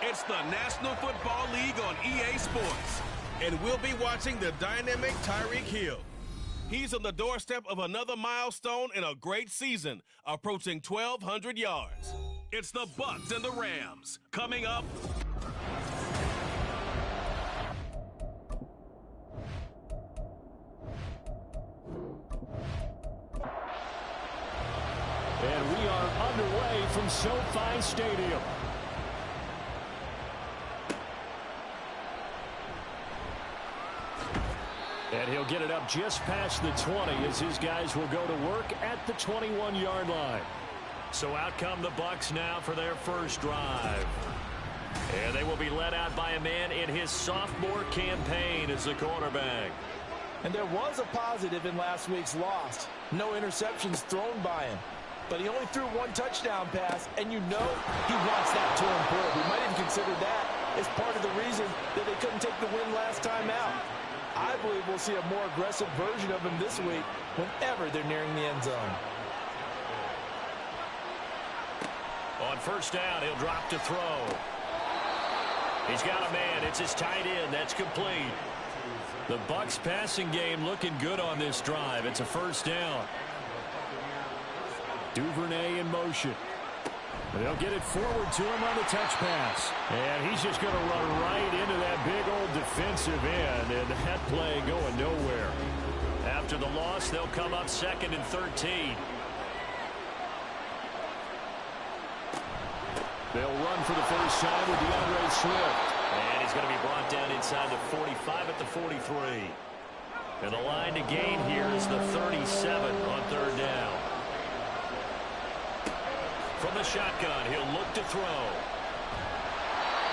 It's the National Football League on EA Sports. And we'll be watching the dynamic Tyreek Hill. He's on the doorstep of another milestone in a great season, approaching 1,200 yards. It's the Bucs and the Rams. Coming up. And we are underway from SoFi Stadium. And he'll get it up just past the 20 as his guys will go to work at the 21-yard line. So out come the Bucs now for their first drive. And they will be led out by a man in his sophomore campaign as the quarterback. And there was a positive in last week's loss. No interceptions thrown by him. But he only threw one touchdown pass, and you know he wants that to improve. We might even consider that as part of the reason that they couldn't take the win last time out. I believe we'll see a more aggressive version of him this week whenever they're nearing the end zone. On first down, he'll drop to throw. He's got a man. It's his tight end. That's complete. The Bucs passing game looking good on this drive. It's a first down. Duvernay in motion. They'll get it forward to him on the touch pass. And he's just going to run right into that big old defensive end. And that play going nowhere. After the loss, they'll come up 2nd and 13. They'll run for the first time with DeAndre Swift. And he's going to be brought down inside the 45 at the 43. And the line to gain here is the 37 on third down. From the shotgun, he'll look to throw.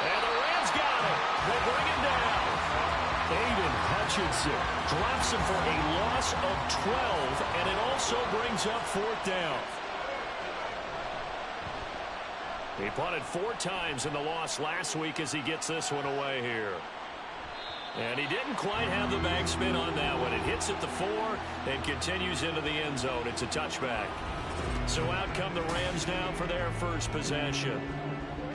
And the Rams got it. They bring him down. Aiden Hutchinson drops him for a loss of 12, and it also brings up 4th down. He punted 4 times in the loss last week as he gets this one away here. And he didn't quite have the backspin on that one. It hits at the 4 and continues into the end zone. It's a touchback. So out come the Rams now for their first possession.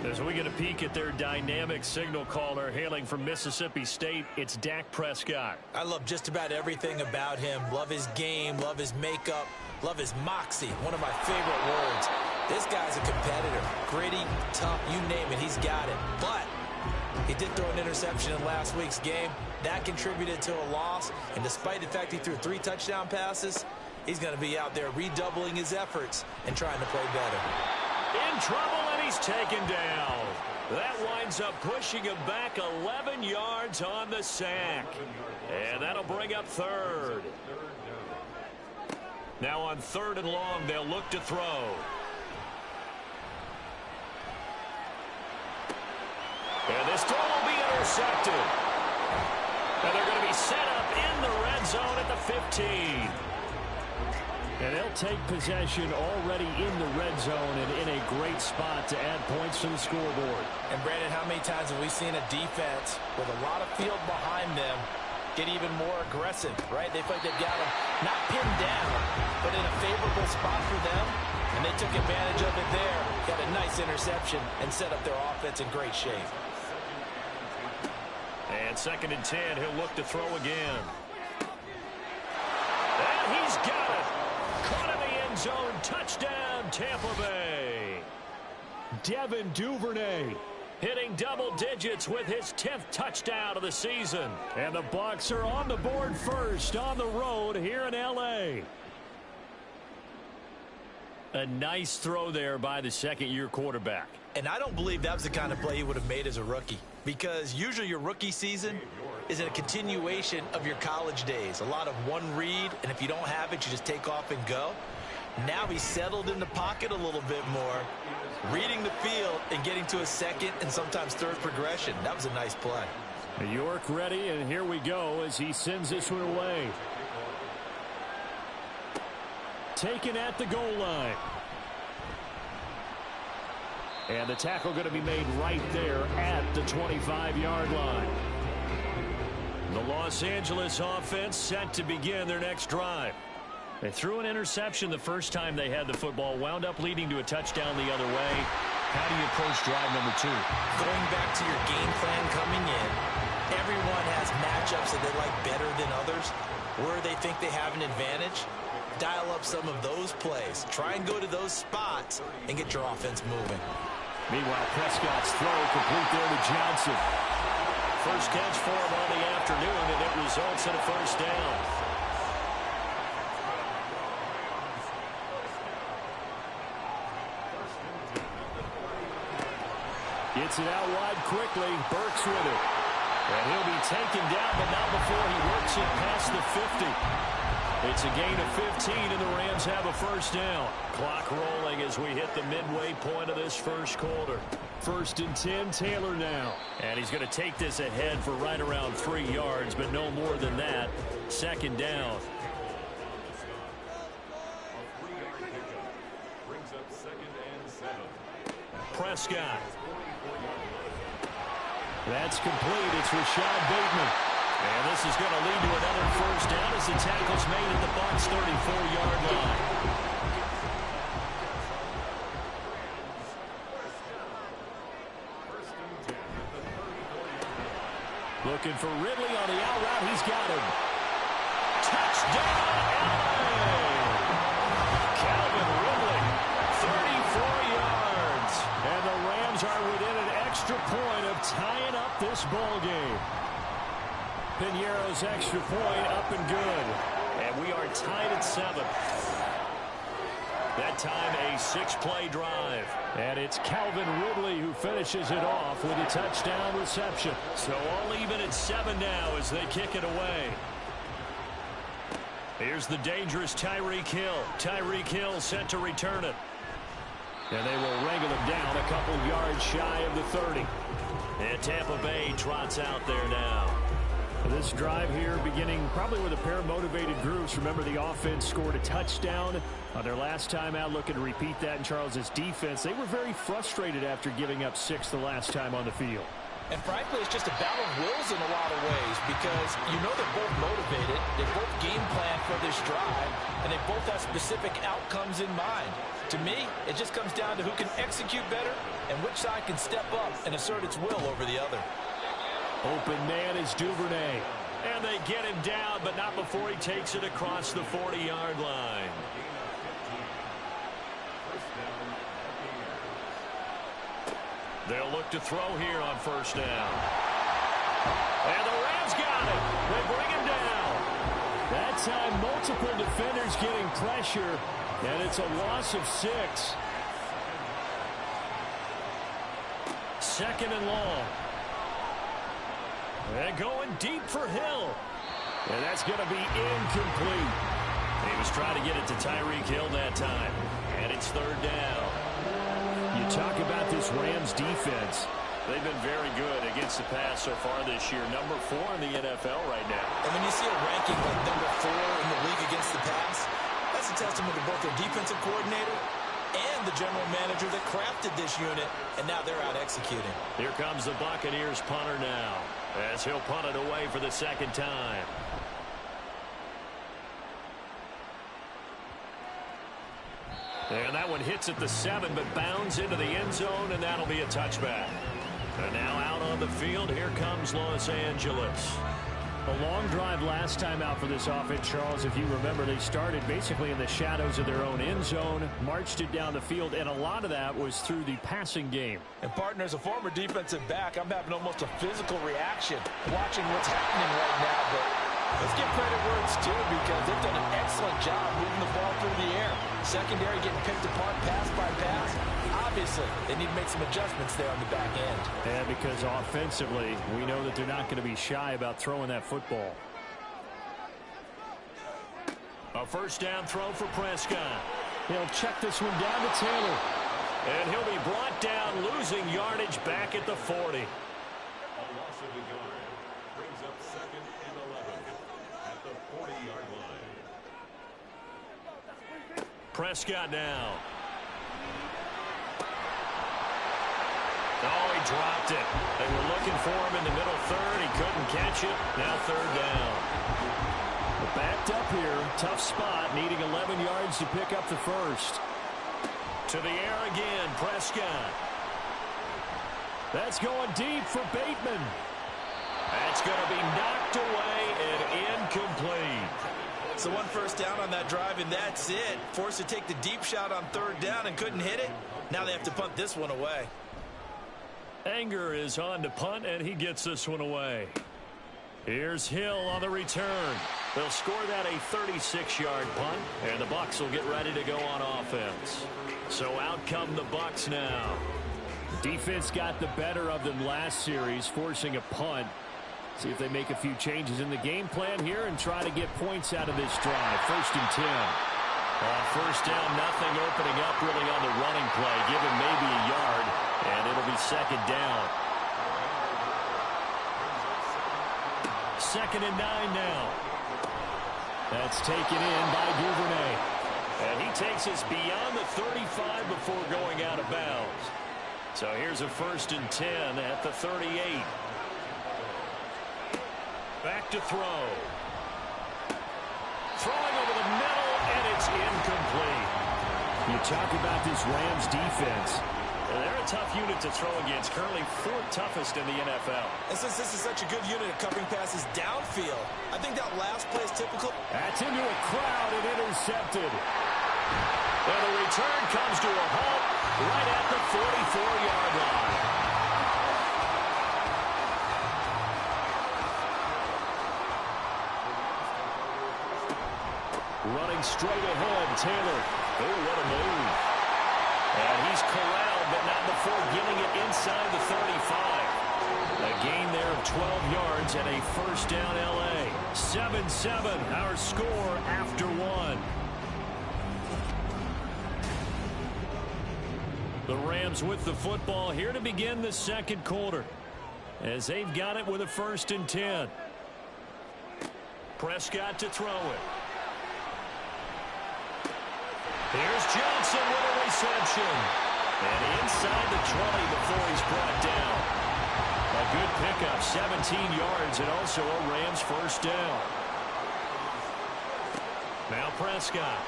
As we get a peek at their dynamic signal caller hailing from Mississippi State, it's Dak Prescott. I love just about everything about him. Love his game, love his makeup, love his moxie. One of my favorite words. This guy's a competitor. Gritty, tough, you name it, he's got it. But he did throw an interception in last week's game. That contributed to a loss. And despite the fact he threw 3 touchdown passes, he's going to be out there redoubling his efforts and trying to play better. In trouble, and he's taken down. That winds up pushing him back 11 yards on the sack. And that'll bring up 3rd. Now on 3rd and long, they'll look to throw. And this throw will be intercepted. And they're going to be set up in the red zone at the 15. And they'll take possession already in the red zone and in a great spot to add points to the scoreboard. And Brandon, how many times have we seen a defense with a lot of field behind them get even more aggressive, right? They feel like they've got them not pinned down, but in a favorable spot for them. And they took advantage of it there, got a nice interception, and set up their offense in great shape. And 2nd and 10, he'll look to throw again. And he's got it. Caught in the end zone. Touchdown, Tampa Bay. Devin Duvernay hitting double digits with his 10th touchdown of the season. And the Bucs are on the board first on the road here in L.A. A nice throw there by the second-year quarterback. And I don't believe that was the kind of play he would have made as a rookie, because usually your rookie season is a continuation of your college days. A lot of one read, and if you don't have it, you just take off and go. Now he's settled in the pocket a little bit more, reading the field and getting to a 2nd and sometimes 3rd progression. That was a nice play. York ready, and here we go as he sends this one away. Taken at the goal line. And the tackle going to be made right there at the 25-yard line. The Los Angeles offense set to begin their next drive. They threw an interception the first time they had the football, wound up leading to a touchdown the other way. How do you approach drive number 2? Going back to your game plan coming in, everyone has matchups that they like better than others. Where they think they have an advantage, dial up some of those plays. Try and go to those spots and get your offense moving. Meanwhile, Prescott's throw complete there to Johnson. First catch for him on the afternoon, and it results in a first down. Gets it out wide quickly. Burks with it. And he'll be taken down, but not before he works it past the 50. It's a gain of 15, and the Rams have a first down. Clock rolling as we hit the midway point of this first quarter. 1st and 10, Taylor now. And he's going to take this ahead for right around 3 yards, but no more than that. 2nd down. Prescott. That's complete. It's Rashad Bateman. And this is going to lead to another first down as the tackle's made at the Bucs' 34-yard line. Looking for Ridley on the out route. He's got him. Touchdown, LA! Calvin Ridley, 34 yards. And the Rams are within an extra point of tying up this ball game. Piñeiro's extra point up and good. And we are tied at 7. That time a 6-play drive. And it's Calvin Ridley who finishes it off with a touchdown reception. So all even at 7 now as they kick it away. Here's the dangerous Tyreek Hill. Tyreek Hill set to return it. And they will wrangle him down a couple yards shy of the 30. And Tampa Bay trots out there now. This drive here beginning probably with a pair of motivated groups. Remember, the offense scored a touchdown on their last time out, looking to repeat that in Charles' defense. They were very frustrated after giving up 6 the last time on the field. And frankly, it's just a battle of wills in a lot of ways because you know they're both motivated, they both game plan for this drive, and they both have specific outcomes in mind. To me, it just comes down to who can execute better and which side can step up and assert its will over the other. Open man is Duvernay. And they get him down, but not before he takes it across the 40-yard line. They'll look to throw here on first down. And the Rams got it. They bring him down. That time, multiple defenders getting pressure, and it's a loss of 6. 2nd and long. And going deep for Hill. And that's going to be incomplete. He was trying to get it to Tyreek Hill that time. And it's 3rd down. You talk about this Rams defense. They've been very good against the pass so far this year. Number 4 in the NFL right now. And when you see a ranking like number 4 in the league against the pass, that's a testament to both their defensive coordinator and the general manager that crafted this unit, and now they're out executing. Here comes the Buccaneers punter now, as he'll punt it away for the 2nd time. And that one hits at the 7, but bounds into the end zone, and that'll be a touchback. And now out on the field, here comes Los Angeles. A long drive last time out for this offense, Charles. If you remember, they started basically in the shadows of their own end zone, marched it down the field, and a lot of that was through the passing game. And, partner, as a former defensive back, I'm having almost a physical reaction watching what's happening right now. But let's give credit where it's due because they've done an excellent job moving the ball through the air. Secondary getting picked apart pass by pass. Obviously, they need to make some adjustments there on the back end. And because offensively, we know that they're not going to be shy about throwing that football. A first down throw for Prescott. He'll check this one down to Taylor. And he'll be brought down, losing yardage back at the 40. A loss of a yard brings up 2nd and 11 at the 40-yard line. Prescott now. Oh, he dropped it. They were looking for him in the middle 3rd. He couldn't catch it. Now 3rd down. Backed up here. Tough spot. Needing 11 yards to pick up the first. To the air again. Prescott. That's going deep for Bateman. That's going to be knocked away and incomplete. So one first down on that drive, and that's it. Forced to take the deep shot on third down and couldn't hit it. Now they have to punt this one away. Anger is on to punt, and he gets this one away. Here's Hill on the return. They'll score that a 36-yard punt, and the Bucs will get ready to go on offense. So out come the Bucs now. Defense got the better of them last series, forcing a punt. See if they make a few changes in the game plan here and try to get points out of this drive. 1st and 10. On first down, nothing opening up really on the running play. Give him maybe a yard, and it'll be 2nd down. 2nd and 9 now. That's taken in by Duvernay. And he takes us beyond the 35 before going out of bounds. So here's a 1st and 10 at the 38. Back to throw. Throwing over the middle, and it's incomplete. You talk about this Rams defense. They're a tough unit to throw against. Currently 4th toughest in the NFL. And since this is such a good unit at covering passes downfield, I think that last play is typical. That's into a crowd and intercepted. And the return comes to a halt right at the 44-yard line. Running straight ahead, Taylor. Oh, what a move. And he's corralled, but not before getting it inside the 35. A gain there of 12 yards and a 1st down L.A. 7-7, our score after 1. The Rams with the football here to begin the 2nd quarter, as they've got it with a 1st and 10. Prescott to throw it. Here's Johnson with a reception. And inside the 20 before he's brought down. A good pickup, 17 yards, and also a Rams 1st down. Now Prescott.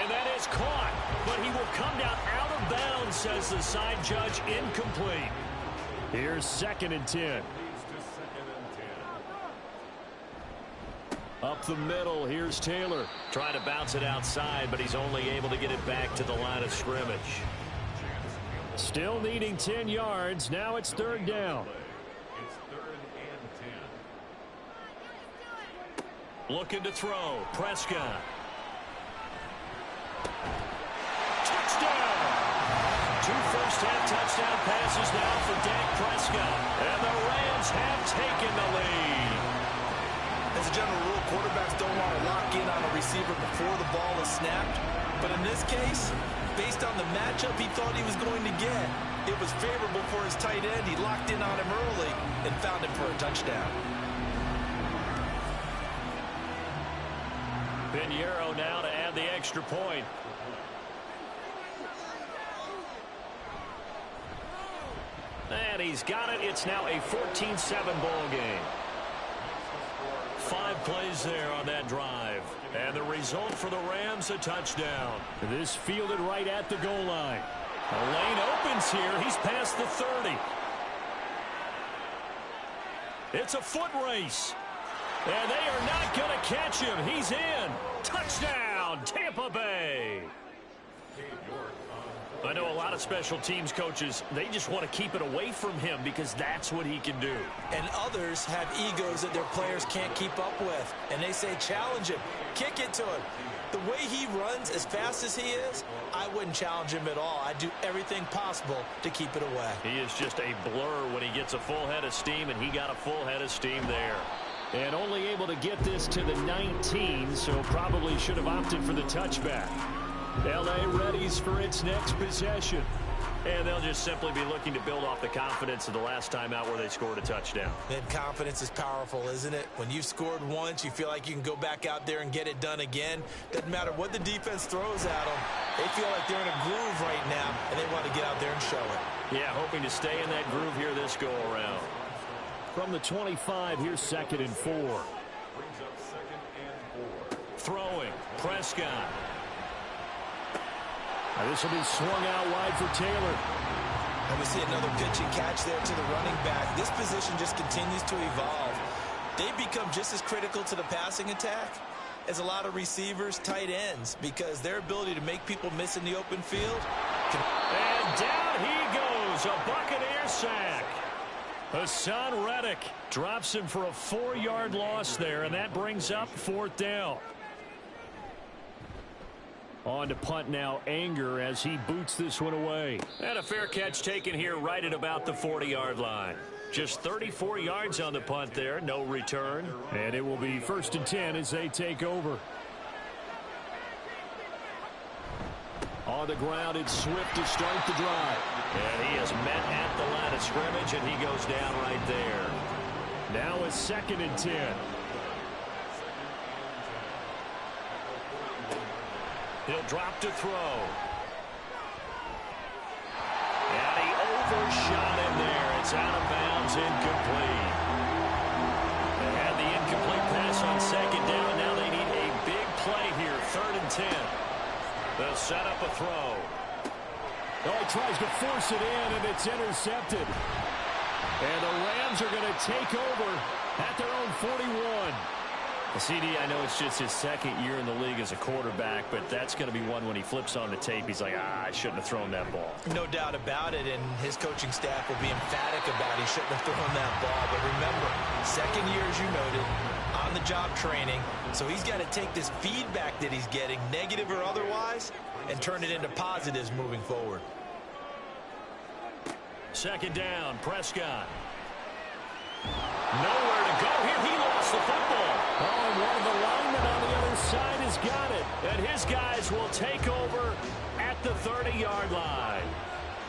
And that is caught, but he will come down out of bounds, says the side judge, incomplete. Here's 2nd and 10. Up the middle, here's Taylor. Trying to bounce it outside, but he's only able to get it back to the line of scrimmage. Still needing 10 yards. Now it's 3rd down. It's 3rd and 10. Looking to throw. Prescott. Touchdown! 2 first-half touchdown passes now for Dak Prescott. And the Rams have taken the lead. As a general rule, quarterbacks don't want to lock in on a receiver before the ball is snapped. But in this case, based on the matchup he thought he was going to get, it was favorable for his tight end. He locked in on him early and found him for a touchdown. Pinheiro now to add the extra point. And he's got it. It's now a 14-7 ball game. 5 plays there on that drive. And the result for the Rams, a touchdown. This fielded right at the goal line. The lane opens here. He's past the 30. It's a foot race. And they are not going to catch him. He's in. Touchdown, Tampa Bay. I know a lot of special teams coaches, they just want to keep it away from him because that's what he can do. And others have egos that their players can't keep up with. And they say, challenge him, kick it to him. The way he runs as fast as he is, I wouldn't challenge him at all. I'd do everything possible to keep it away. He is just a blur when he gets a full head of steam, and he got a full head of steam there. And only able to get this to the 19, so probably should have opted for the touchback. L.A. readies for its next possession. And they'll just simply be looking to build off the confidence of the last time out where they scored a touchdown. And confidence is powerful, isn't it? When you've scored once, you feel like you can go back out there and get it done again. Doesn't matter what the defense throws at them. They feel like they're in a groove right now, and they want to get out there and show it. Yeah, hoping to stay in that groove here this go-around. From the 25, here's 2nd and 4. Brings up 2nd and 4. Throwing, Prescott. This will be swung out wide for Taylor. And we see another pitch and catch there to the running back. This position just continues to evolve. They've become just as critical to the passing attack as a lot of receivers, tight ends, because their ability to make people miss in the open field. And down he goes, a Buccaneer sack. Hassan Reddick drops him for a 4-yard loss there, and that brings up 4th down. On to punt now, Anger, as he boots this one away. And a fair catch taken here right at about the 40-yard line. Just 34 yards on the punt there, no return. And it will be 1st and 10 as they take over. On the ground, it's Swift to start the drive. And he is met at the line of scrimmage, and he goes down right there. Now it's 2nd and 10. He'll drop to throw. And he overshot him there. It's out of bounds, incomplete. They had the incomplete pass on 2nd down. Now they need a big play here, 3rd and 10. They'll set up a throw. Oh, he tries to force it in, and it's intercepted. And the Rams are going to take over at their own 41. CD, I know it's just his 2nd year in the league as a quarterback, but that's going to be one when he flips on the tape. He's like, I shouldn't have thrown that ball. No doubt about it, and his coaching staff will be emphatic about he shouldn't have thrown that ball. But remember, 2nd year, as you noted, on-the-job training, so he's got to take this feedback that he's getting, negative or otherwise, and turn it into positives moving forward. 2nd down, Prescott. Nowhere to go here. He lost the football. Oh, and one of the linemen on the other side has got it. And his guys will take over at the 30-yard line.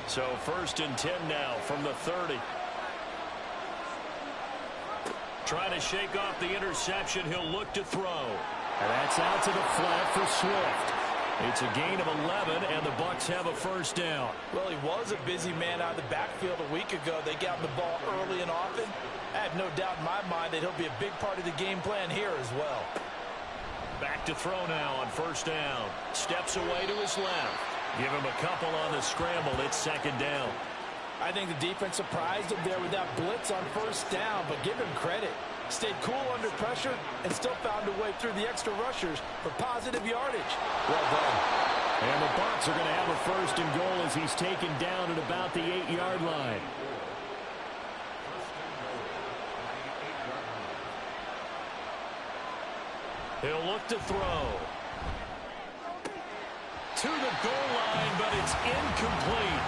So 1st and 10 now from the 30. Trying to shake off the interception. He'll look to throw. And that's out to the flat for Swift. It's a gain of 11, and the Bucs have a 1st down. Well, he was a busy man out of the backfield a week ago. They got the ball early and often. I have no doubt in my mind that he'll be a big part of the game plan here as well. Back to throw now on 1st down. Steps away to his left. Give him a couple on the scramble. It's 2nd down. I think the defense surprised him there with that blitz on 1st down, but give him credit. Stayed cool under pressure and still found a way through the extra rushers for positive yardage. Well done. And the Bucs are going to have a 1st and goal as he's taken down at about the 8-yard line. He'll look to throw. To the goal line, but it's incomplete.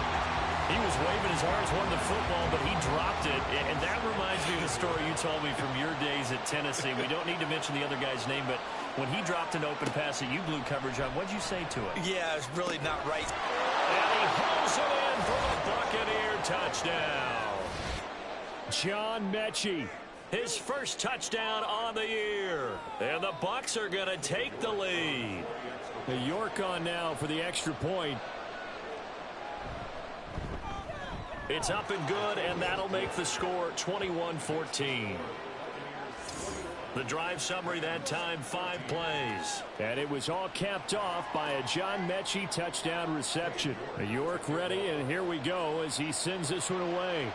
He was waving his arms, wanting the football, but he dropped it. And that reminds me of the story you told me from your days at Tennessee. We don't need to mention the other guy's name, but when he dropped an open pass that you blew coverage on, what'd you say to him? Yeah, it's really not right. And he hauls it in for the Buccaneer touchdown. John Mechie, his 1st touchdown on the year. And the Bucs are going to take the lead. The York on now for the extra point. It's up and good, and that'll make the score 21-14. The drive summary that time, 5 plays. And it was all capped off by a John Mechie touchdown reception. York ready, and here we go as he sends this one away.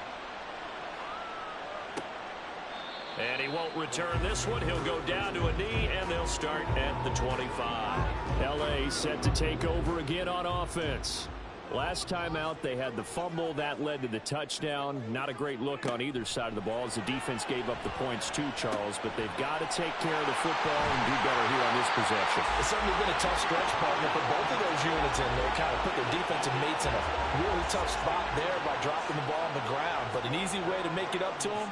And he won't return this one. He'll go down to a knee, and they'll start at the 25. L.A. set to take over again on offense. Last time out, they had the fumble. That led to the touchdown. Not a great look on either side of the ball as the defense gave up the points too, Charles. But they've got to take care of the football and do better here on this possession. It's certainly been a tough stretch, partner, for both of those units in there. Kind of put their defensive mates in a really tough spot there by dropping the ball on the ground. But an easy way to make it up to them,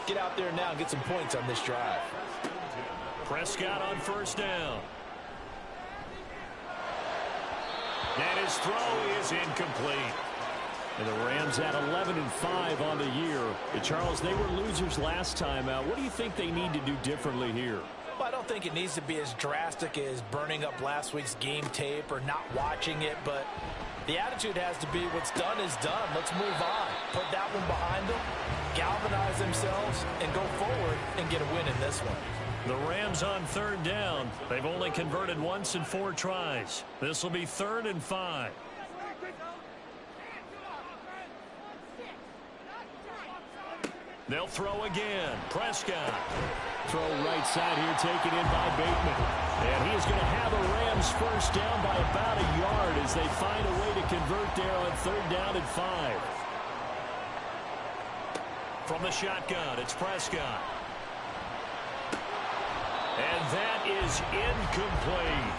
get out there now and get some points on this drive. Prescott on 1st down. And his throw is incomplete. And the Rams at 11-5 on the year. And Charles, they were losers last time out. What do you think they need to do differently here? Well, I don't think it needs to be as drastic as burning up last week's game tape or not watching it, but the attitude has to be what's done is done. Let's move on. Put that one behind them, galvanize themselves, and go forward and get a win in this one. The Rams on third down. They've only converted once in 4 tries. This will be 3rd and 5. They'll throw again. Prescott. Throw right side here taken in by Bateman. And he is going to have a Rams first down by about a yard as they find a way to convert there on 3rd down and 5. From the shotgun, it's Prescott. And that is incomplete.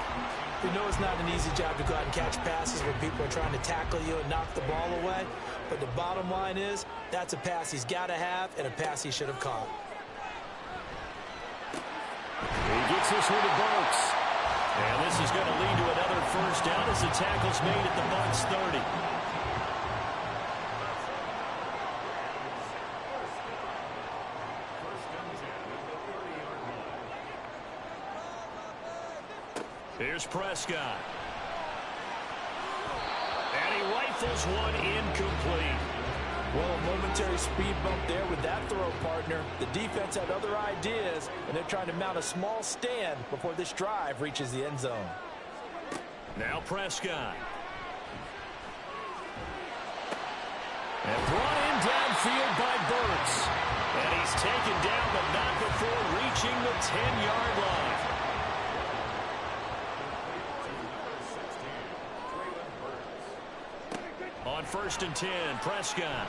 You know it's not an easy job to go out and catch passes when people are trying to tackle you and knock the ball away. But the bottom line is that's a pass he's got to have and a pass he should have caught. He gets this one to Burks. And this is going to lead to another first down as the tackle's made at the Bucs 30. Here's Prescott. And he rifles one incomplete. Well, a momentary speed bump there with that throw, partner. The defense had other ideas, and they're trying to mount a small stand before this drive reaches the end zone. Now Prescott. And brought in downfield by Burks. And he's taken down, but not before reaching the 10-yard line. On 1st and 10, Prescott.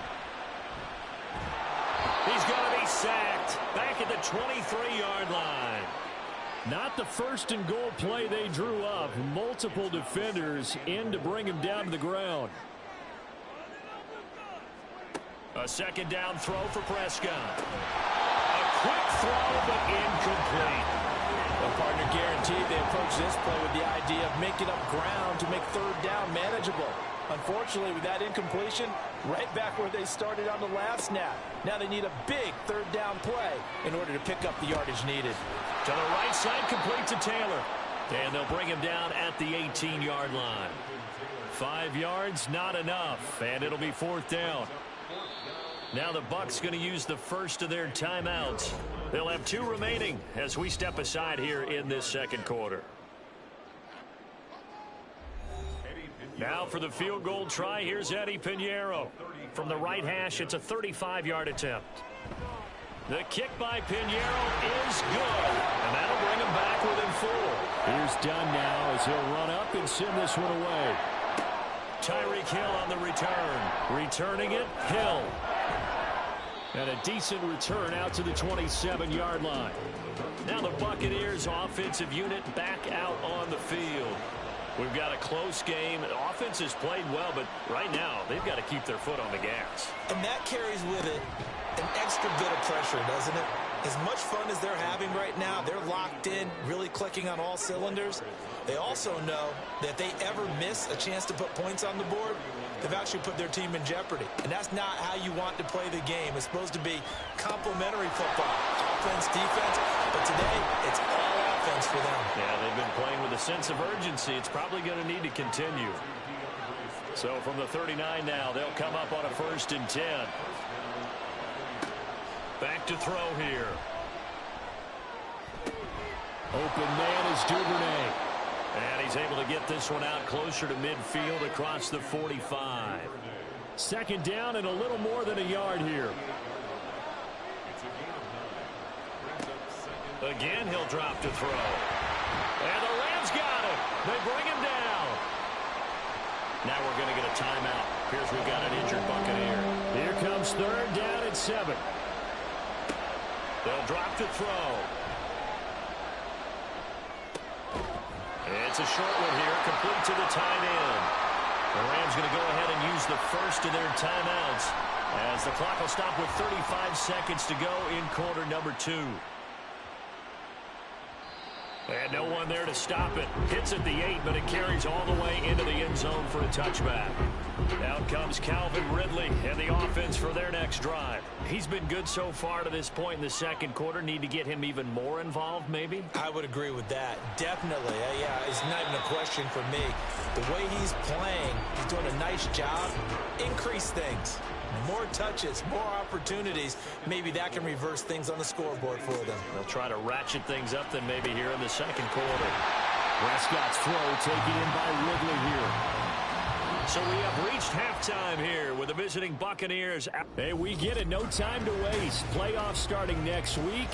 He's going to be sacked back at the 23-yard line. Not the 1st and goal play they drew up. Multiple defenders in to bring him down to the ground. A 2nd down throw for Prescott. A quick throw, but incomplete. Well, partner, guaranteed they approach this play with the idea of making up ground to make 3rd down manageable. Unfortunately, with that incompletion, right back where they started on the last snap. Now they need a big 3rd down play in order to pick up the yardage needed. To the right side, complete to Taylor. And they'll bring him down at the 18-yard line. 5 yards, not enough, and it'll be 4th down. Now the Bucs going to use the first of their timeouts. They'll have 2 remaining as we step aside here in this 2nd quarter. Now for the field goal try, here's Eddie Pinheiro. From the right hash, it's a 35-yard attempt. The kick by Pinheiro is good, and that'll bring him back within 4. Here's Dunn now as he'll run up and send this one away. Tyreek Hill on the return. Returning it, Hill. And a decent return out to the 27-yard line. Now the Buccaneers offensive unit back out on the field. We've got a close game. The offense has played well, but right now they've got to keep their foot on the gas. And that carries with it an extra bit of pressure, doesn't it? As much fun as they're having right now, they're locked in, really clicking on all cylinders. They also know that if they ever miss a chance to put points on the board, they've actually put their team in jeopardy. And that's not how you want to play the game. It's supposed to be complementary football, offense, defense. But today, it's all offense for them. Yeah, they've been playing with a sense of urgency. It's probably going to need to continue. So from the 39 now, they'll come up on a 1st and 10. Back to throw here. Open man is Duvernay. And he's able to get this one out closer to midfield across the 45. 2nd down and a little more than a yard here. Again, he'll drop to throw. And the Rams got him. They bring him down. Now we're going to get a timeout. Here's we've got an injured Buccaneer. Here comes 3rd down and 7. They'll drop to throw. It's a short one here, complete to the tight end. The Rams going to go ahead and use the first of their timeouts as the clock will stop with 35 seconds to go in quarter number 2. And no one there to stop it. Hits at the 8, but it carries all the way into the end zone. zone for a touchback. Out comes Calvin Ridley and the offense for their next drive. He's been good so far to this point in the second quarter. Need to get him even more involved, maybe? I would agree with that. Definitely. Yeah, it's not even a question for me. The way he's playing, he's doing a nice job. Increase things. More touches, more opportunities. Maybe that can reverse things on the scoreboard for them. They'll try to ratchet things up then maybe here in the second quarter. Prescott's throw taken in by Ridley here. So we have reached halftime here with the visiting Buccaneers. Hey, we get it. No time to waste. Playoffs starting next week.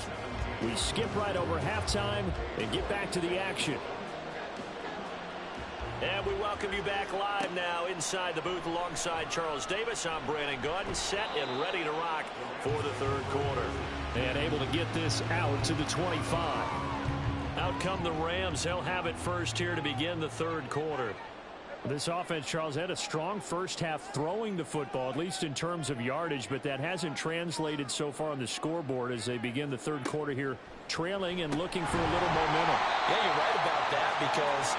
We skip right over halftime and get back to the action. And we welcome you back live now inside the booth alongside Charles Davis. I'm Brandon Gaudin, set and ready to rock for the third quarter. And able to get this out to the 25. Out come the Rams. They'll have it first here to begin the third quarter. This offense, Charles, had a strong first half throwing the football, at least in terms of yardage, but that hasn't translated so far on the scoreboard as they begin the third quarter here, trailing and looking for a little momentum. Yeah, you're right about that because,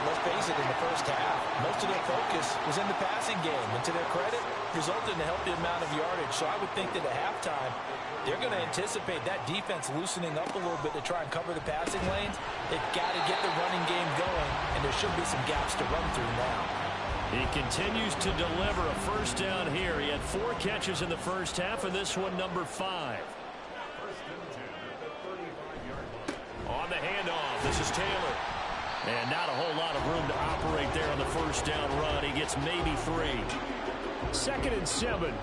let's face it, in the first half, most of their focus was in the passing game. And to their credit, resulted in a healthy amount of yardage. So I would think that at halftime, they're going to anticipate that defense loosening up a little bit to try and cover the passing lanes. They've got to get the running game going, and there should be some gaps to run through now. He continues to deliver a first down here. He had 4 catches in the first half, and this one number 5. On the handoff, this is Taylor. And not a whole lot of room to operate there on the first down run. He gets maybe 3. 2nd and 7.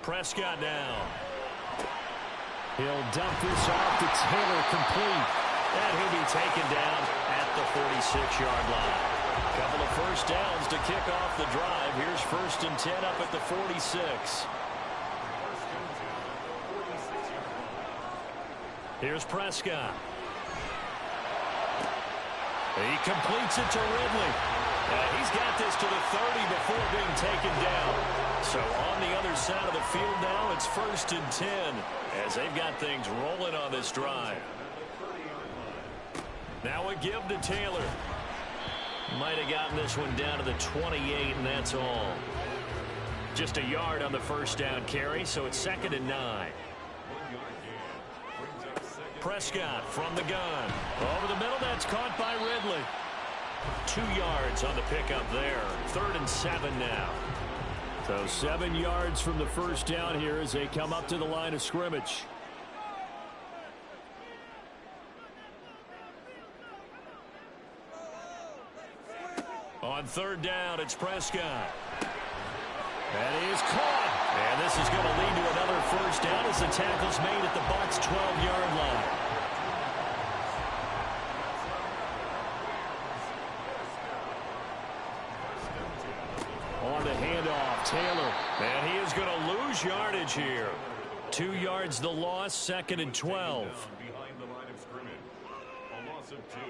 Prescott now. He'll dump this off to Taylor, complete. And he'll be taken down at the 46-yard line. Couple of first downs to kick off the drive. Here's 1st and 10 up at the 46. Here's Prescott. He completes it to Ridley. He's got this to the 30 before being taken down. So on the other side of the field now, it's 1st and 10 as they've got things rolling on this drive. Now a give to Taylor. Might have gotten this one down to the 28, and that's all. Just a yard on the first down carry, so it's 2nd and 9. Prescott from the gun. Over the middle, that's caught by Ridley. 2 yards on the pickup there. 3rd and 7 now. So 7 yards from the first down here as they come up to the line of scrimmage. On 3rd down, it's Prescott. That is caught. And this is going to lead to another first down as the tackle's made at the Bucs' 12-yard line. On the handoff, Taylor. And he is going to lose yardage here. 2 yards the loss, 2nd and 12. Behind the line of scrimmage. A loss of 2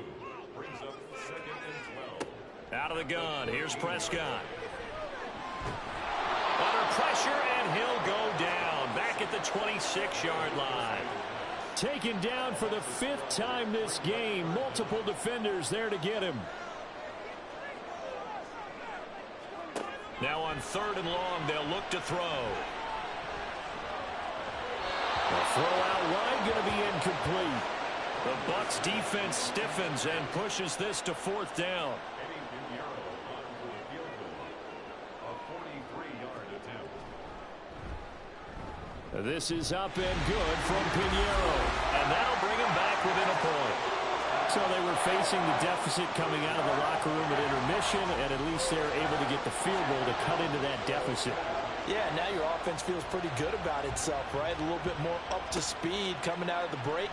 brings up 2nd and 12. Out of the gun, here's Prescott. Under pressure, and he'll go down. Back at the 26-yard line. Taken down for the 5th time this game. Multiple defenders there to get him. Now on 3rd and long, they'll look to throw. The throw out wide going to be incomplete. The Bucs defense stiffens and pushes this to 4th down. This is up and good from Pinheiro. And that'll bring him back within a point. So they were facing the deficit coming out of the locker room at intermission, and at least they're able to get the field goal to cut into that deficit. Yeah, now your offense feels pretty good about itself, right? A little bit more up to speed coming out of the break.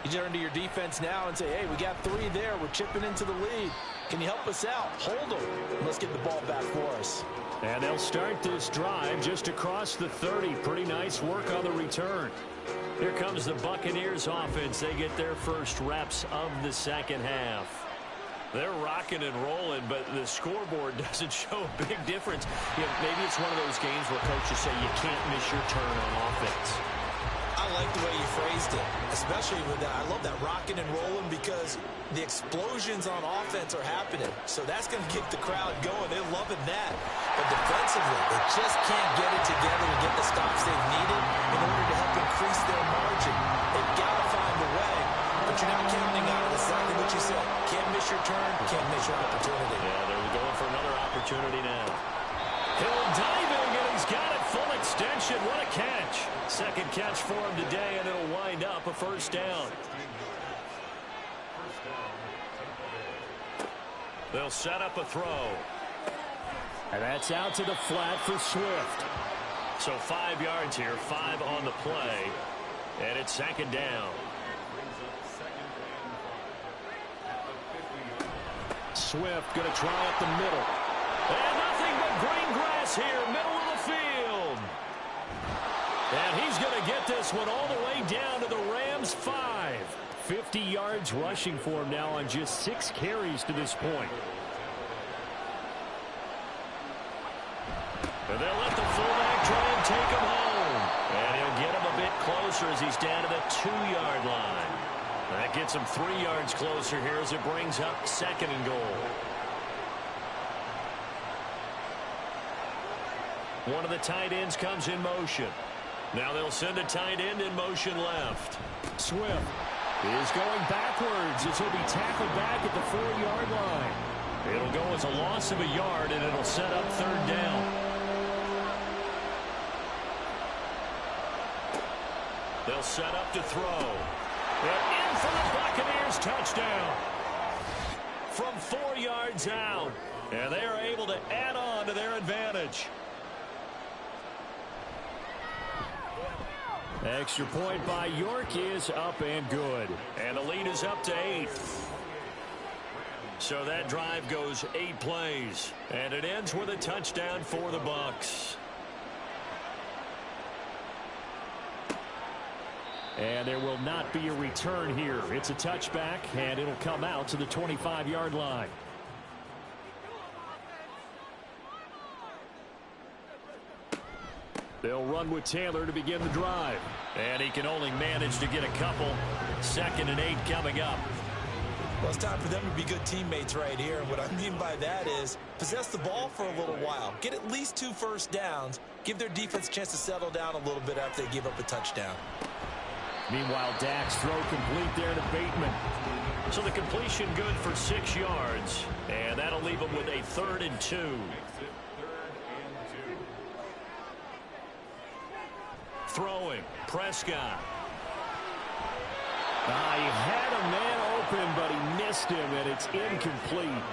You turn to your defense now and say, hey, we got 3 there. We're chipping into the lead. Can you help us out? Hold them. Let's get the ball back for us. And they'll start this drive just across the 30. Pretty nice work on the return. Here comes the Buccaneers offense. They get their first reps of the second half. They're rocking and rolling, but the scoreboard doesn't show a big difference. Maybe it's one of those games where coaches say you can't miss your turn on offense. released it, especially with that. I love that rocking and rolling because the explosions on offense are happening. So that's going to get the crowd going. They're loving that. But defensively, they just can't get it together to get the stops they've needed in order to help increase their margin. They've got to find a way. But you're not counting on it. Exactly what you said. Can't miss your turn. Can't miss your opportunity. Yeah, they're going for another opportunity now. Hill diving, and he's got it full extension. What a catch. Second catch for him today, and it'll wind up a first down. They'll set up a throw. And that's out to the flat for Swift. So 5 yards here, 5 on the play, and it's second down. Swift going to try up the middle. And nothing but green grass here, middle of the field. And he's going to get this one all the way down to the Rams' 5. 50 yards rushing for him now on just 6 carries to this point. And they'll let the fullback try and take him home. And he'll get him a bit closer as he's down to the 2-yard line. That gets him 3 yards closer here as it brings up second and goal. One of the tight ends comes in motion. Now they'll send a tight end in motion left. Swift is going backwards as he'll be tackled back at the 4-yard line. It'll go as a loss of a yard, and it'll set up third down. They'll set up to throw. And in for the Buccaneers touchdown. From 4 yards out. And they are able to add on to their advantage. Extra point by York is up and good. And the lead is up to 8. So that drive goes 8 plays. And it ends with a touchdown for the Bucs. And there will not be a return here. It's a touchback, and it'll come out to the 25-yard line. They'll run with Taylor to begin the drive. And he can only manage to get a couple. 2nd and 8 coming up. Well, it's time for them to be good teammates right here. And what I mean by that is possess the ball for a little while. Get at least 2 first downs. Give their defense a chance to settle down a little bit after they give up a touchdown. Meanwhile, Dak's throw complete there to Bateman. So the completion good for 6 yards. And that'll leave them with a 3rd and 2. Throwing. Prescott. He had a man open, but he missed him, and it's incomplete.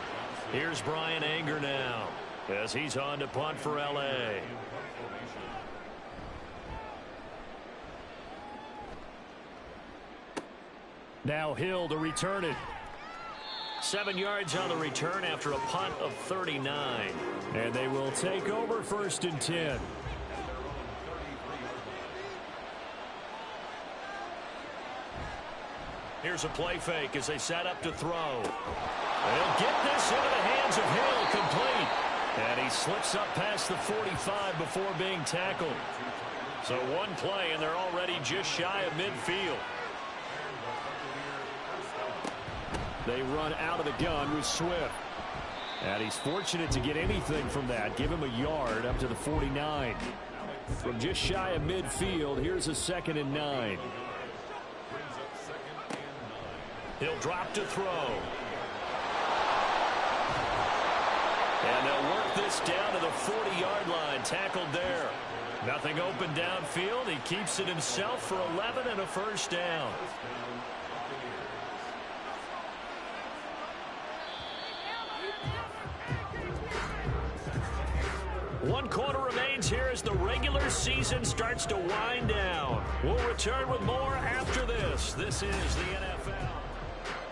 Here's Brian Anger now as he's on to punt for L.A. Now Hill to return it. 7 yards on the return after a punt of 39. And they will take over 1st and 10. Here's a play fake as they set up to throw. They'll get this into the hands of Hill, complete. And he slips up past the 45 before being tackled. So one play, and they're already just shy of midfield. They run out of the gun with Swift. And he's fortunate to get anything from that. Give him a yard up to the 49. From just shy of midfield, here's a 2nd and 9. He'll drop to throw. And they'll work this down to the 40-yard line. Tackled there. Nothing open downfield. He keeps it himself for 11 and a first down. One quarter remains here as the regular season starts to wind down. We'll return with more after this. This is the NFL.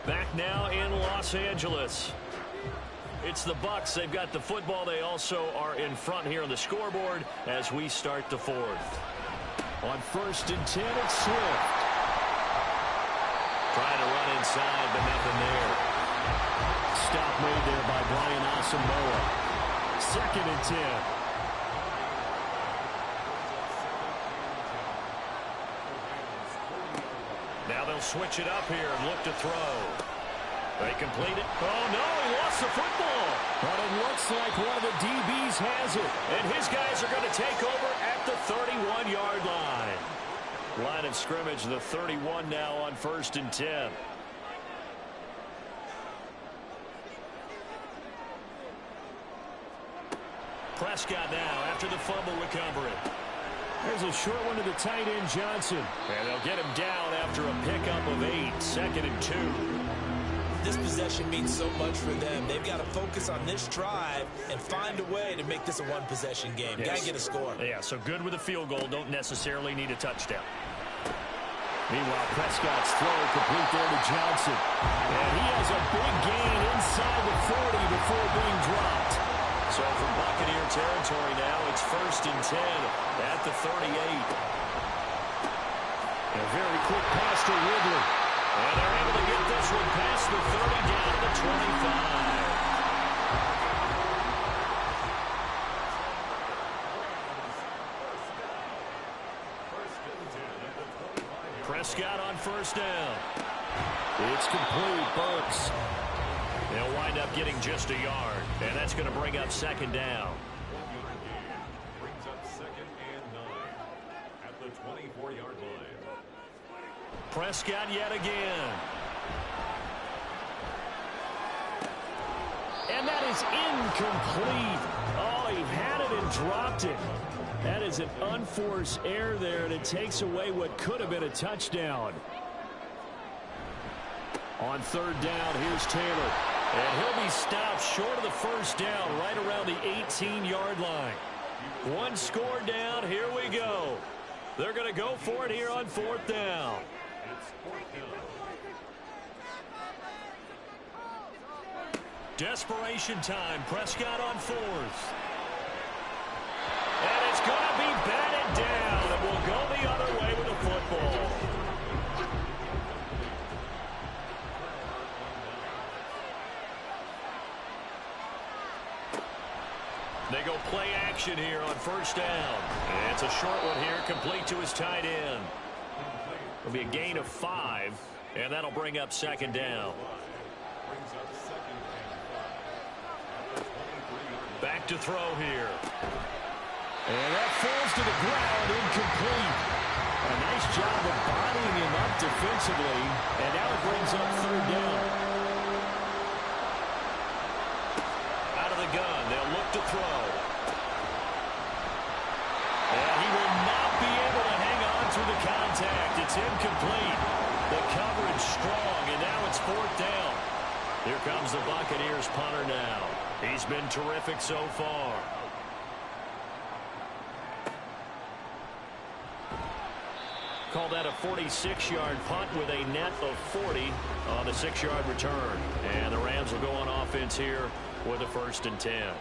Back now in Los Angeles. It's the Bucs. They've got the football. They also are in front here on the scoreboard as we start the 4th. On 1st and 10, it's Swift. Trying to run inside, but nothing there. Stop made there by Brian Asamoah. 2nd and 10. Now they'll switch it up here and look to throw. They complete it. Oh, no, he lost the football. But it looks like one of the DBs has it. And his guys are going to take over at the 31-yard line. Line of scrimmage, the 31 now on 1st and 10. Prescott now after the fumble recovery. There's a short one to the tight end, Johnson. And they'll get him down after a pickup of 8, 2nd and 2. This possession means so much for them. They've got to focus on this drive and find a way to make this a one-possession game. Yes. Got to get a score. Yeah, so good with a field goal. Don't necessarily need a touchdown. Meanwhile, Prescott's throw complete there to Johnson. And he has a big gain inside the 40 before being dropped. So from Buccaneer territory now, it's 1st and 10 at the 38. A very quick pass to Ridley. And they're able to get this one past the 30 down to the 25. Prescott on 1st down. It's complete. Burks. They'll wind up getting just a yard, and that's going to bring up 2nd down. Brings up 2nd and 9 at the 24-yard line. Prescott yet again. And that is incomplete. Oh, he had it and dropped it. That is an unforced error there, and it takes away what could have been a touchdown. On 3rd down, here's Taylor. And he'll be stopped short of the 1st down, right around the 18-yard line. One score down, here we go. They're going to go for it here on 4th down. Desperation time, Prescott on 4th. And it's going to be batted down, and we'll go the other way with the football. They go play action here on 1st down. And it's a short one here, complete to his tight end. It'll be a gain of 5, and that'll bring up 2nd down. Back to throw here. And that falls to the ground, incomplete. A nice job of bodying him up defensively, and now it brings up 3rd down. Out of the gun, they'll look to throw. And he will not be able to hang on through the contact. It's incomplete. The coverage strong, and now it's 4th down. Here comes the Buccaneers punter now. He's been terrific so far. Call that a 46-yard punt with a net of 40 on the 6-yard return. And the Rams will go on offense here with a 1st and 10.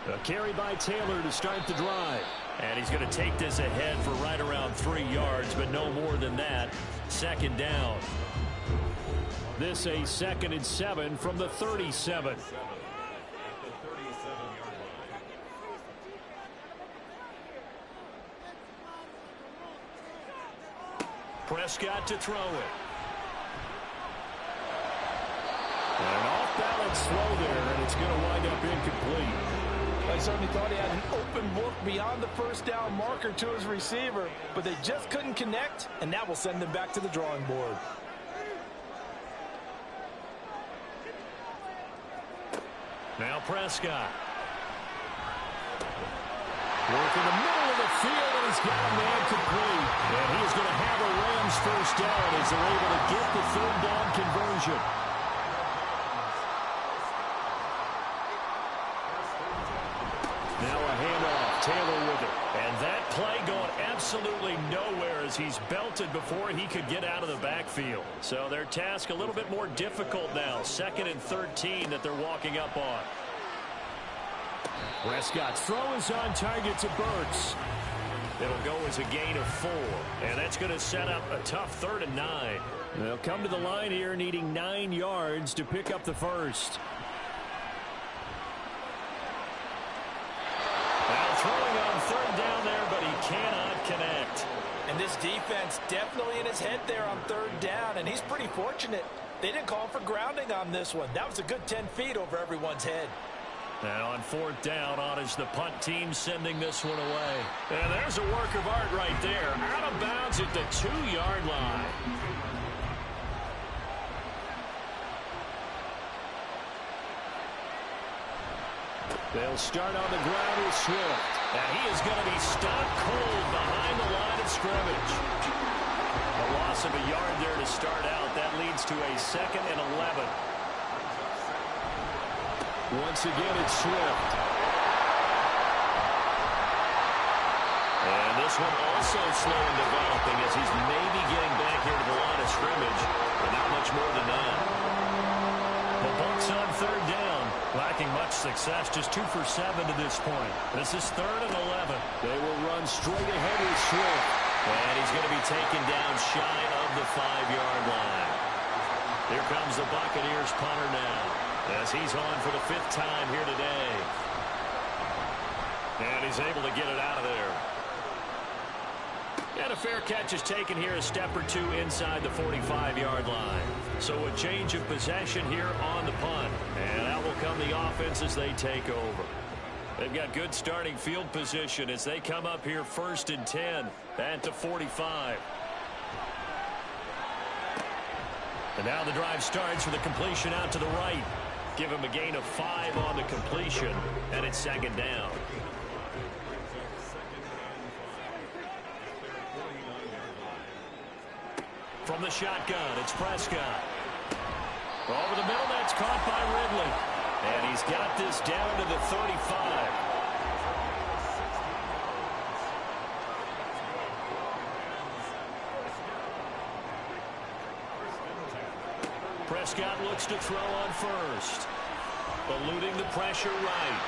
A carry by Taylor to start the drive. And he's going to take this ahead for right around 3 yards, but no more than that. 2nd down. This a 2nd and 7 from the 37. Prescott to throw it. And an off-balance throw there, and it's going to wind up incomplete. I certainly thought he had an open look beyond the 1st down marker to his receiver, but they just couldn't connect, and that will send them back to the drawing board. Now Prescott. Work in the middle of the field, and he's got a man complete. And he is going to have a Rams 1st down as they're able to get the 3rd down conversion. Now a handoff. Taylor with it. And that play going absolutely nowhere as he's belted before he could get out of the backfield. So their task a little bit more difficult now. 2nd and 13 that they're walking up on. Prescott's throw is on target to Burks. It'll go as a gain of 4. And that's going to set up a tough 3rd and 9. They'll come to the line here needing 9 yards to pick up the 1st. Now throwing on third down there, but he cannot connect. And this defense definitely in his head there on third down, and he's pretty fortunate. They didn't call for grounding on this one. That was a good 10 feet over everyone's head. And on fourth down, on is the punt team sending this one away. And there's a work of art right there. Out of bounds at the 2-yard line. They'll start on the ground with Swift. And he is going to be stopped cold behind the line of scrimmage. A loss of a yard there to start out. That leads to a 2nd and 11. Once again, it's Swift. And this one also slow in developing as he's maybe getting back here to the line of scrimmage, but not much more than that. The Bucs on third down, lacking much success, just 2 for 7 to this point. This is 3rd and 11. They will run straight ahead with Swift. And he's going to be taken down shy of the 5-yard line. Here comes the Buccaneers punter now, as he's on for the 5th time here today. And he's able to get it out of there. And a fair catch is taken here, a step or two inside the 45-yard line. So a change of possession here on the punt. And out will come the offense as they take over. They've got good starting field position as they come up here 1st and 10 at the 45. And now the drive starts with a completion out to the right. Give him a gain of 5 on the completion, and it's 2nd down. From the shotgun, it's Prescott. Over the middle, that's caught by Ridley. And he's got this down to the 35. Prescott looks to throw on first. Eluding the pressure right.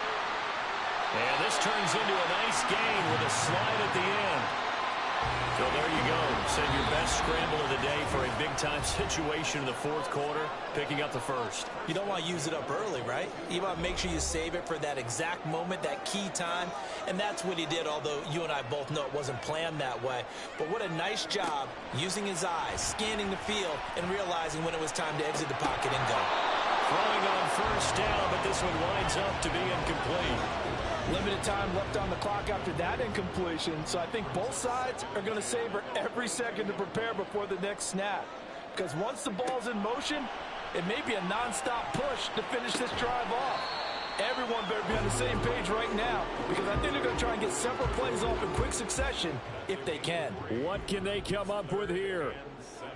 And this turns into a nice gain with a slide at the end. So there you go. Send your best scramble of the day for a big-time situation in the 4th quarter, picking up the 1st. You don't want to use it up early, right? You want to make sure you save it for that exact moment, that key time. And that's what he did, although you and I both know it wasn't planned that way. But what a nice job using his eyes, scanning the field, and realizing when it was time to exit the pocket and go. Throwing on first down, but this one winds up to be incomplete. Limited time left on the clock after that incompletion, so I think both sides are going to savor every second to prepare before the next snap. Because once the ball's in motion, it may be a non-stop push to finish this drive off. Everyone better be on the same page right now, because I think they're going to try and get several plays off in quick succession if they can. What can they come up with here?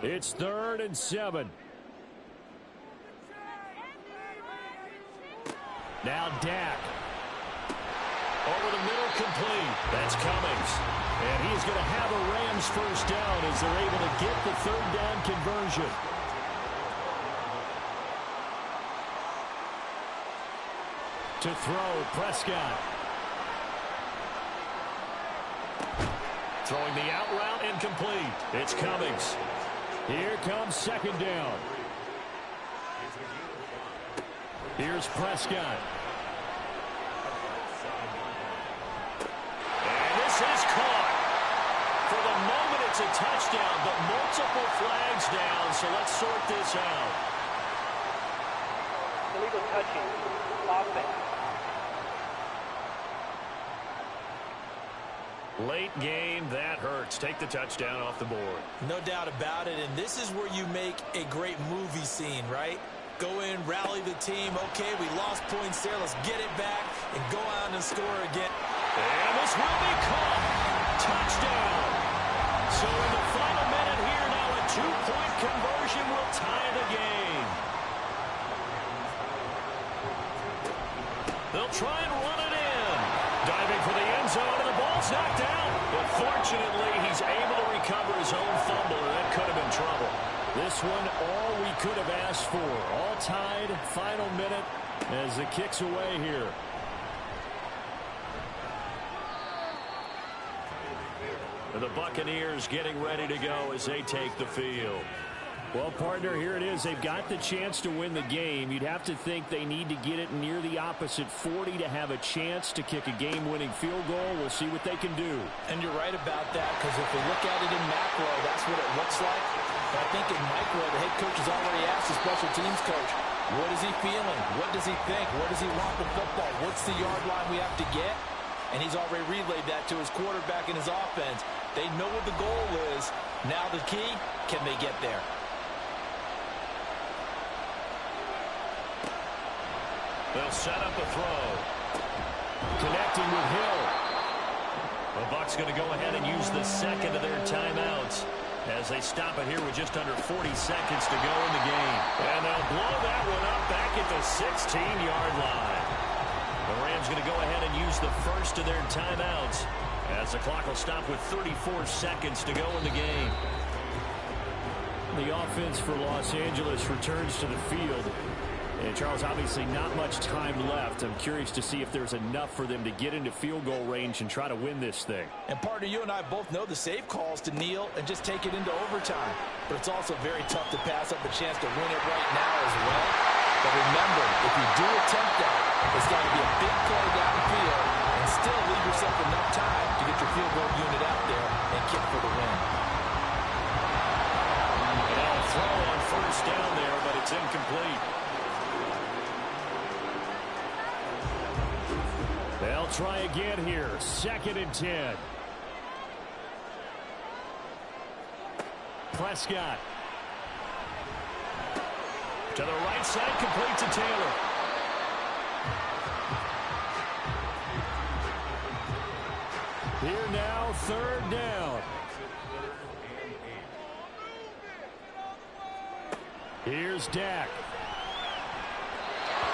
It's 3rd and 7. Now Dak. Over the middle, complete. That's Cummings. And he's going to have a Rams first down as they're able to get the 3rd down conversion. To throw, Prescott. Throwing the out route, incomplete. It's Cummings. Here comes 2nd down. Here's Prescott. Is caught. For the moment, it's a touchdown, but multiple flags down, so let's sort this out. Illegal touching. Offense. Late game, that hurts. Take the touchdown off the board. No doubt about it, and this is where you make a great movie scene, right? Go in, rally the team. Okay, we lost points there. Let's get it back and go out and score again. And this will be caught. Touchdown. So in the final minute here now, a 2-point conversion will tie the game. They'll try and run it in. Diving for the end zone, and the ball's knocked out. But fortunately, he's able to recover his own fumble, and that could have been trouble. This one, all we could have asked for. All tied, final minute, as the kick's away here. The Buccaneers getting ready to go as they take the field. Well, partner, here it is. They've got the chance to win the game. You'd have to think they need to get it near the opposite 40 to have a chance to kick a game-winning field goal. We'll see what they can do. And you're right about that, because if we look at it in macro, that's what it looks like. But I think in micro, the head coach has already asked the special teams coach, what is he feeling? What does he think? Where does he want the football? What's the yard line we have to get? And he's already relayed that to his quarterback and his offense. They know what the goal is. Now the key, can they get there? They'll set up a throw. Connecting with Hill. The Bucs going to go ahead and use the second of their timeouts as they stop it here with just under 40 seconds to go in the game. And they'll blow that one up back at the 16-yard line. The Rams going to go ahead and use the first of their timeouts as the clock will stop with 34 seconds to go in the game. The offense for Los Angeles returns to the field. And, Charles, obviously not much time left. I'm curious to see if there's enough for them to get into field goal range and try to win this thing. And, partner, you and I both know the safe calls to kneel and just take it into overtime. But it's also very tough to pass up a chance to win it right now as well. But remember, if you do attempt that, it's got to be a big play downfield and still leave yourself enough time to get your field goal unit out there and kick for the win. And a throw on first down there, but it's incomplete. They'll try again here. 2nd and 10. Prescott. To the right side, complete to Taylor. Here now, 3rd down. Here's Dak.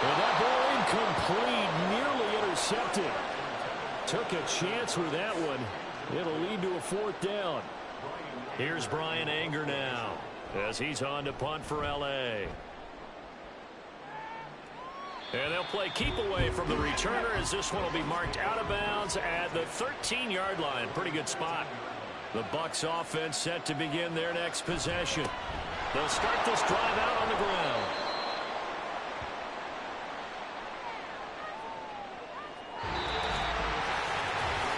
And that ball incomplete, nearly intercepted. Took a chance with that one. It'll lead to a 4th down. Here's Brian Anger now as he's on to punt for L.A. And they'll play keep away from the returner as this one will be marked out of bounds at the 13-yard line. Pretty good spot. The Bucs offense set to begin their next possession. They'll start this drive out on the ground.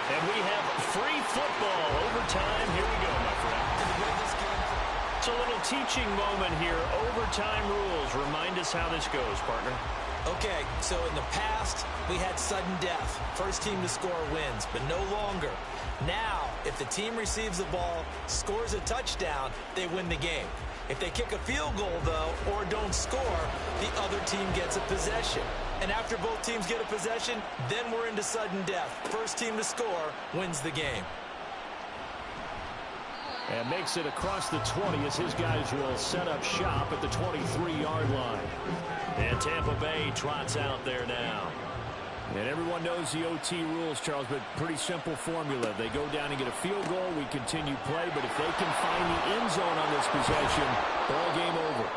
And we have free football. Overtime. Here we go, my friend. It's a little teaching moment here. Overtime rules. Remind us how this goes, partner. Okay, so in the past, we had sudden death. First team to score wins, but no longer. Now, if the team receives the ball, scores a touchdown, they win the game. If they kick a field goal, though, or don't score, the other team gets a possession. And after both teams get a possession, then we're into sudden death. First team to score wins the game. And makes it across the 20 as his guys will set up shop at the 23-yard line. And Tampa Bay trots out there now. And everyone knows the OT rules, Charles, but pretty simple formula. They go down and get a field goal, we continue play, but if they can find the end zone on this possession, ball game over.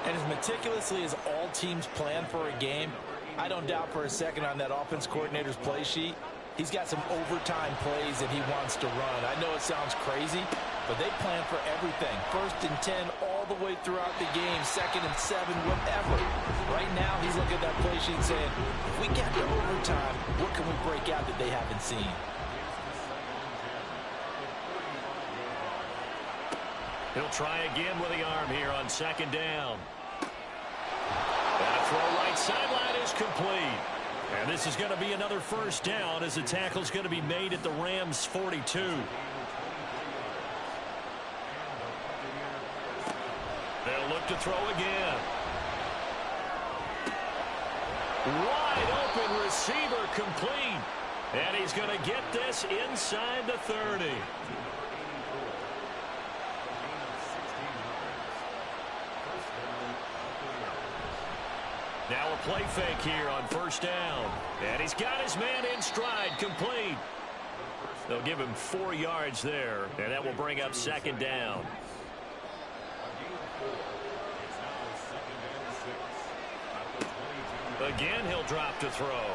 And as meticulously as all teams plan for a game, I don't doubt for a second on that offense coordinator's play sheet, he's got some overtime plays that he wants to run. I know it sounds crazy, but they plan for everything. 1st and 10 all the way throughout the game, 2nd and 7, whatever. Right now, he's looking at that play sheet saying, if we get to overtime, what can we break out that they haven't seen? He'll try again with the arm here on 2nd down. That throw right sideline is complete. And this is going to be another 1st down as the tackle's going to be made at the Rams' 42. They'll look to throw again. Wide open receiver complete. And he's going to get this inside the 30. Now a play fake here on 1st down. And he's got his man in stride, complete. They'll give him 4 yards there, and that will bring up 2nd down. Again, he'll drop to throw.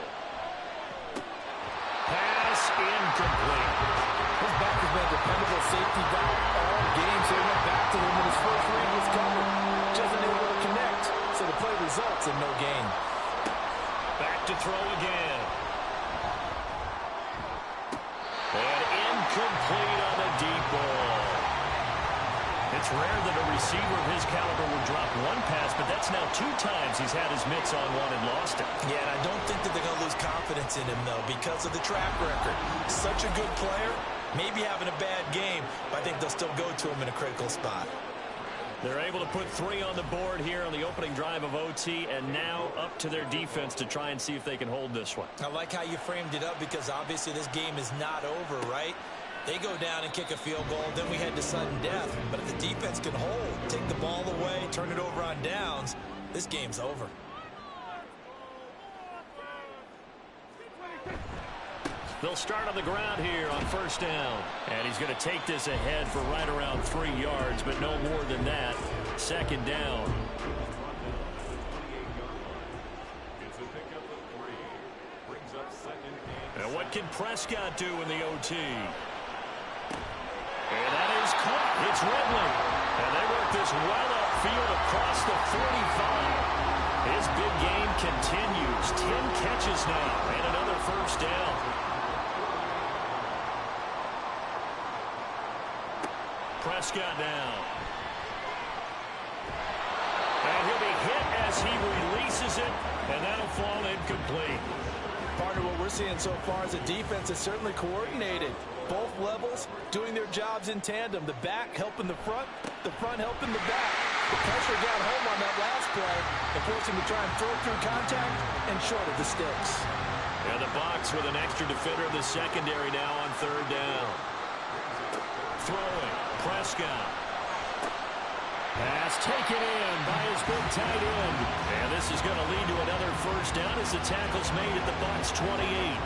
Pass incomplete. Goes back to has been a dependable safety valve all game, so he went back to him when his first read was covered. Just unable to connect, so the play results in no gain. Back to throw again. And incomplete on the deep ball. It's rare that a receiver of his caliber would drop one pass, but that's now 2 times he's had his mitts on one and lost it. Yeah, and I don't think that they're going to lose confidence in him, though, because of the track record. Such a good player, maybe having a bad game, but I think they'll still go to him in a critical spot. They're able to put 3 on the board here on the opening drive of OT, and now up to their defense to try and see if they can hold this one. I like how you framed it up because obviously this game is not over, right? They go down and kick a field goal, then we head to sudden death. But if the defense can hold, take the ball away, turn it over on downs, this game's over. They'll start on the ground here on first down. And he's going to take this ahead for right around 3 yards, but no more than that. Second down. It's a pickup of 3. Brings up second and And what can Prescott do in the OT? And that is caught. It's Ridley. And they work this well upfield across the 45. His big game continues. 10 catches now and another first down. Prescott now. And he'll be hit as he releases it, and that'll fall incomplete. Partner, what we're seeing so far is the defense is certainly coordinated. Both levels doing their jobs in tandem. The back helping the front helping the back. The pressure got home on that last play and forced him to try and throw through contact and short of the sticks. And the box with an extra defender in the secondary now on third down. Throwing, Prescott. Pass taken in by his big tight end. And this is going to lead to another first down as the tackle's made at the box 28.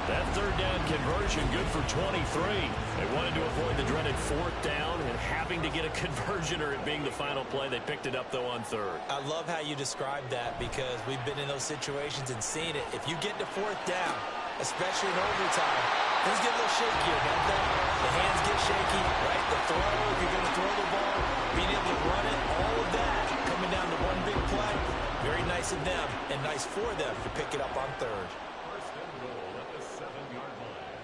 That third down conversion good for 23. They wanted to avoid the dreaded 4th down and having to get a conversion or it being the final play. They picked it up, though, on third. I love how you described that because we've been in those situations and seen it. If you get to 4th down, especially in overtime, things get a little shakier, don't they? The hands get shaky, right? The throw, if you're going to throw the ball, being able to run it, all of that coming down to one big play. Very nice of them and nice for them to pick it up on third. first and goal at the 7-yard line.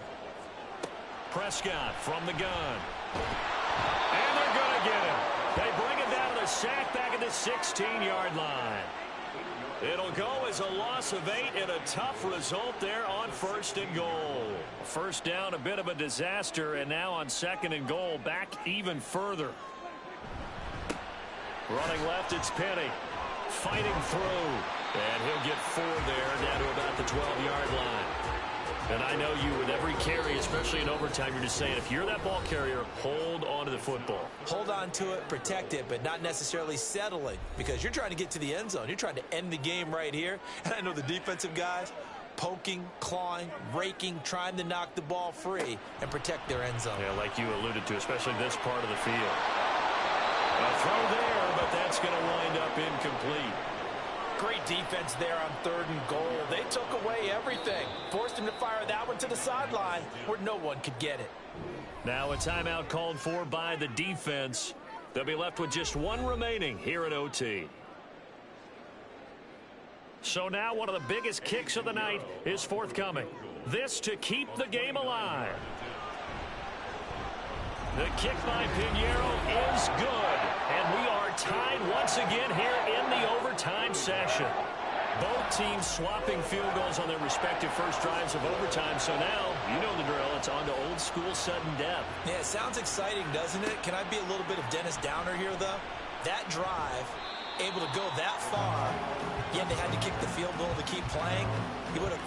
Prescott from the gun. And they're going to get him. They bring him down to the sack back at the 16-yard line. It'll go as a loss of 8 and a tough result there on first and goal. First down, a bit of a disaster, and now on second and goal, back even further. Running left, it's Penny. Fighting through. And he'll get 4 there, down to about the 12-yard line. And I know you, with every carry, especially in overtime, you're just saying, if you're that ball carrier, hold on to the football. Hold on to it, protect it, but not necessarily settling because you're trying to get to the end zone. You're trying to end the game right here. And I know the defensive guys poking, clawing, raking, trying to knock the ball free and protect their end zone. Yeah, like you alluded to, especially this part of the field. A throw there, but that's going to wind up incomplete. Great defense there on third and goal. They took away everything. Forced him to fire that one to the sideline where no one could get it. Now a timeout called for by the defense. They'll be left with just 1 remaining here at OT. So now one of the biggest kicks of the night is forthcoming. This to keep the game alive. The kick by Pinheiro is good. And we are tied once again here in the overtime session. Both teams swapping field goals on their respective first drives of overtime. So now, you know the drill. It's on to old school sudden death. Yeah, it sounds exciting, doesn't it? Can I be a little bit of Dennis Downer here, though? That drive, able to go that far, yet they had to kick the field goal to keep playing. You would have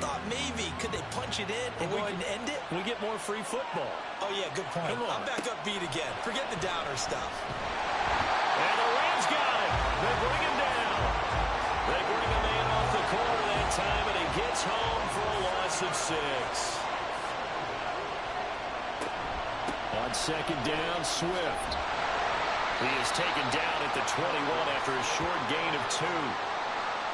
thought maybe, could they punch it in and go ahead and end it? We get more free football. Oh, yeah, good point. I'm back up beat again. Forget the Downer stuff. And the Rams got him. They bring him down. They bring him in off the corner that time, and he gets home for a loss of 6. On second down, Swift. He is taken down at the 21 after a short gain of 2.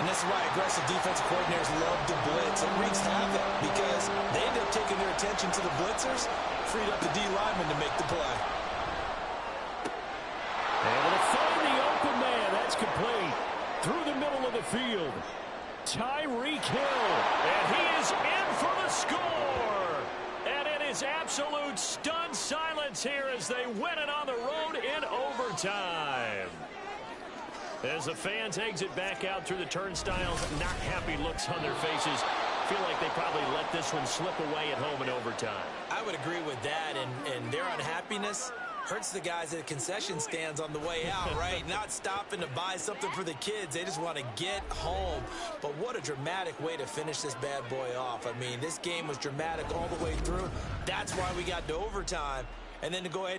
And this is why aggressive defensive coordinators love to blitz. It wreaks havoc because they end up taking their attention to the blitzers, freed up the D lineman to make the play. Able to find the open man. That's complete. Through the middle of the field. Tyreek Hill. And he is in for the score. And it is absolute stunned silence here as they win it on the road in overtime. As the fans exit back out through the turnstiles, not happy looks on their faces. Feel like they probably let this one slip away at home in overtime. I would agree with that, and their unhappiness hurts the guys at the concession stands on the way out, right? Not stopping to buy something for the kids. They just want to get home. But what a dramatic way to finish this bad boy off. I mean, this game was dramatic all the way through. That's why we got to overtime. And then to go ahead and